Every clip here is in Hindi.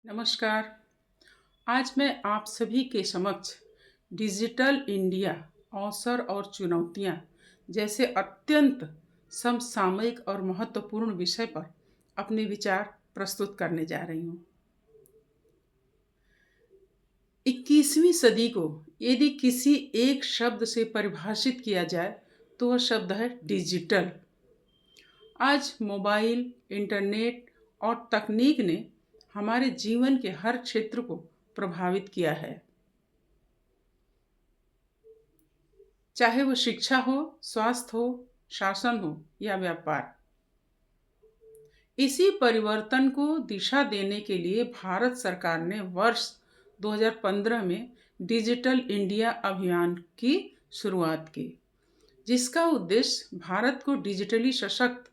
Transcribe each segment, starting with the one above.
नमस्कार। आज मैं आप सभी के समक्ष डिजिटल इंडिया अवसर और चुनौतियां जैसे अत्यंत समसामयिक और महत्वपूर्ण विषय पर अपने विचार प्रस्तुत करने जा रही हूँ। 21वीं सदी को यदि किसी एक शब्द से परिभाषित किया जाए तो वह शब्द है डिजिटल। आज मोबाइल, इंटरनेट और तकनीक ने हमारे जीवन के हर क्षेत्र को प्रभावित किया है, चाहे वो शिक्षा हो, स्वास्थ्य हो, शासन हो या व्यापार। इसी परिवर्तन को दिशा देने के लिए भारत सरकार ने वर्ष 2015 में डिजिटल इंडिया अभियान की शुरुआत की, जिसका उद्देश्य भारत को डिजिटली सशक्त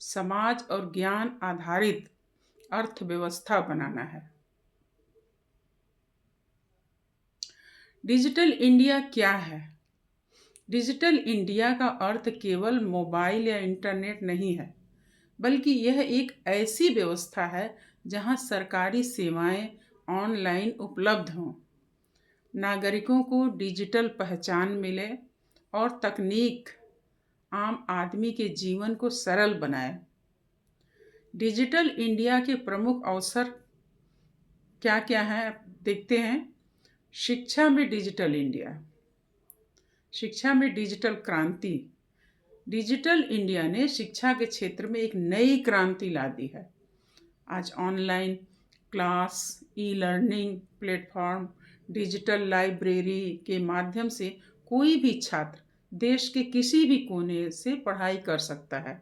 समाज और ज्ञान आधारित अर्थव्यवस्था बनाना है। डिजिटल इंडिया क्या है? डिजिटल इंडिया का अर्थ केवल मोबाइल या इंटरनेट नहीं है, बल्कि यह एक ऐसी व्यवस्था है जहां सरकारी सेवाएं ऑनलाइन उपलब्ध हों, नागरिकों को डिजिटल पहचान मिले और तकनीक आम आदमी के जीवन को सरल बनाए। डिजिटल इंडिया के प्रमुख अवसर क्या क्या हैं, देखते हैं। शिक्षा में डिजिटल इंडिया, शिक्षा में डिजिटल क्रांति। डिजिटल इंडिया ने शिक्षा के क्षेत्र में एक नई क्रांति ला दी है। आज online class, e learning platform, digital library के माध्यम से कोई भी छात्र देश के किसी भी कोने से पढ़ाई कर सकता है।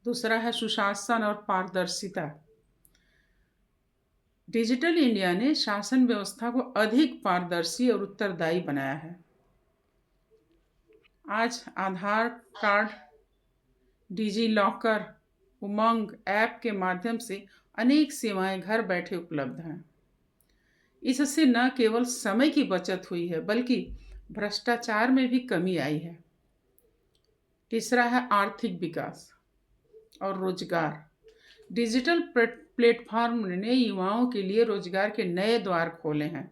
दूसरा है सुशासन और पारदर्शिता। डिजिटल इंडिया ने शासन व्यवस्था को अधिक पारदर्शी और उत्तरदायी बनाया है। आज आधार कार्ड, डिजी लॉकर, उमंग ऐप के माध्यम से अनेक सेवाएं घर बैठे उपलब्ध हैं। इससे न केवल समय की बचत हुई है, बल्कि भ्रष्टाचार में भी कमी आई है। तीसरा है आर्थिक विकास और रोजगार। डिजिटल प्लेटफॉर्म ने युवाओं के लिए रोजगार के नए द्वार खोले हैं।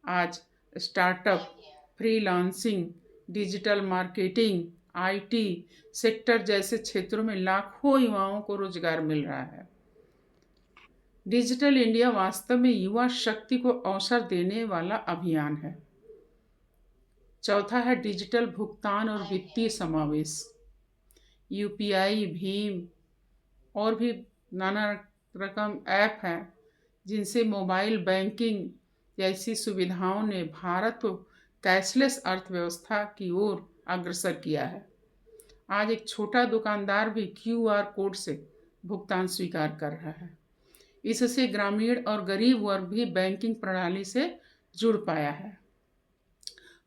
आज startup, freelancing, digital marketing, IT sector जैसे क्षेत्रों में लाखों युवाओं को रोजगार मिल रहा है। डिजिटल इंडिया वास्तव में युवा शक्ति को अवसर देने वाला अभियान है। चौथा है डिजिटल भुगतान और वित्तीय समावेश। यूपीआई, भीम और भी नाना रकम ऐप हैं जिनसे मोबाइल बैंकिंग जैसी सुविधाओं ने भारत को कैशलेस अर्थव्यवस्था की ओर अग्रसर किया है। आज एक छोटा दुकानदार भी क्यूआर कोड से भुगतान स्वीकार कर रहा है। इससे ग्रामीण और गरीब वर्ग भी बैंकिंग प्रणाली से जुड़ पाया है।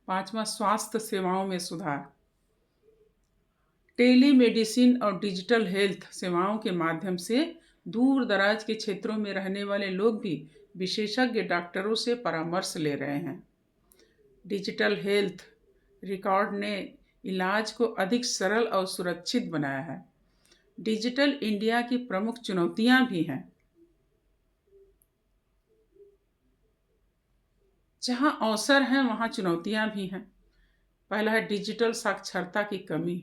पांचवा, स्वास्थ्य सेवाओं में सुधार। टेलीमेडिसिन और डिजिटल हेल्थ सेवाओं के माध्यम से दूर दराज के क्षेत्रों में रहने वाले लोग भी विशेषज्ञ डॉक्टरों से परामर्श ले रहे हैं। डिजिटल हेल्थ रिकॉर्ड ने इलाज को अधिक सरल और सुरक्षित बनाया है। डिजिटल इंडिया की प्रमुख चुनौतियां भी हैं। जहां अवसर हैं वहां चुनौतियां भी हैं। पहला है डिजिटल साक्षरता की कमी।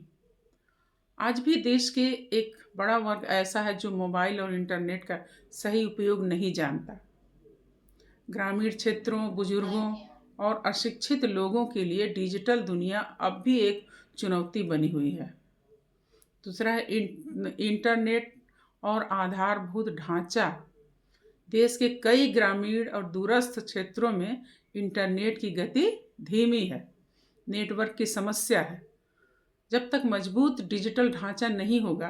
आज भी देश के एक बड़ा वर्ग ऐसा है जो मोबाइल और इंटरनेट का सही उपयोग नहीं जानता। ग्रामीण क्षेत्रों, बुजुर्गों और अशिक्षित लोगों के लिए डिजिटल दुनिया अब भी एक चुनौती बनी हुई है। दूसरा है इंटरनेट और आधारभूत ढांचा। देश के कई ग्रामीण और दूरस्थ क्षेत्रों में इंटरनेट की गति धीमी है, नेटवर्क की समस्या है। जब तक मजबूत डिजिटल ढांचा नहीं होगा,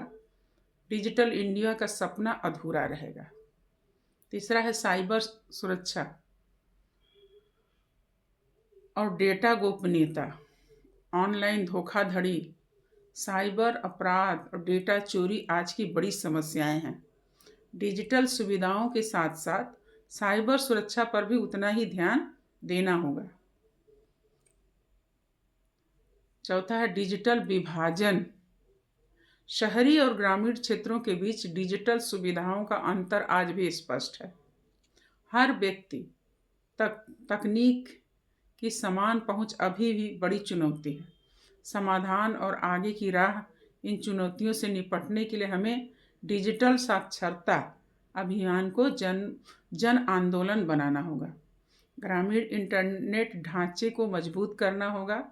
डिजिटल इंडिया का सपना अधूरा रहेगा। तीसरा है साइबर सुरक्षा और डेटा गोपनीयता। ऑनलाइन धोखाधड़ी, साइबर अपराध और डेटा चोरी आज की बड़ी समस्याएं हैं। डिजिटल सुविधाओं के साथ साथ साइबर सुरक्षा पर भी उतना ही ध्यान देना होगा। चौथा है डिजिटल विभाजन। शहरी और ग्रामीण क्षेत्रों के बीच डिजिटल सुविधाओं का अंतर आज भी स्पष्ट है। हर व्यक्ति तक तकनीक की समान पहुंच अभी भी बड़ी चुनौती है। समाधान और आगे की राह, इन चुनौतियों से निपटने के लिए हमें डिजिटल साक्षरता अभियान को जन जन आंदोलन बनाना होगा। ग्रामीण इंटरनेट ढांचे को मजबूत करना होगा।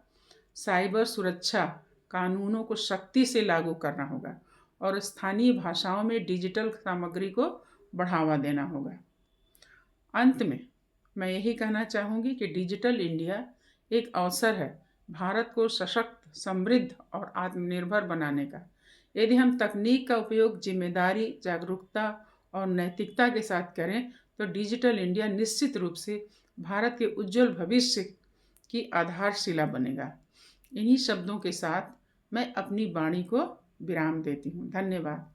साइबर सुरक्षा कानूनों को सख्ती से लागू करना होगा और स्थानीय भाषाओं में डिजिटल सामग्री को बढ़ावा देना होगा। अंत में मैं यही कहना चाहूँगी कि डिजिटल इंडिया एक अवसर है भारत को सशक्त, समृद्ध और आत्मनिर्भर बनाने का। यदि हम तकनीक का उपयोग जिम्मेदारी, जागरूकता और नैतिकता के साथ करें तो डिजिटल इंडिया निश्चित रूप से भारत के उज्जवल भविष्य की आधारशिला बनेगा। इन्हीं शब्दों के साथ मैं अपनी वाणी को विराम देती हूँ। धन्यवाद।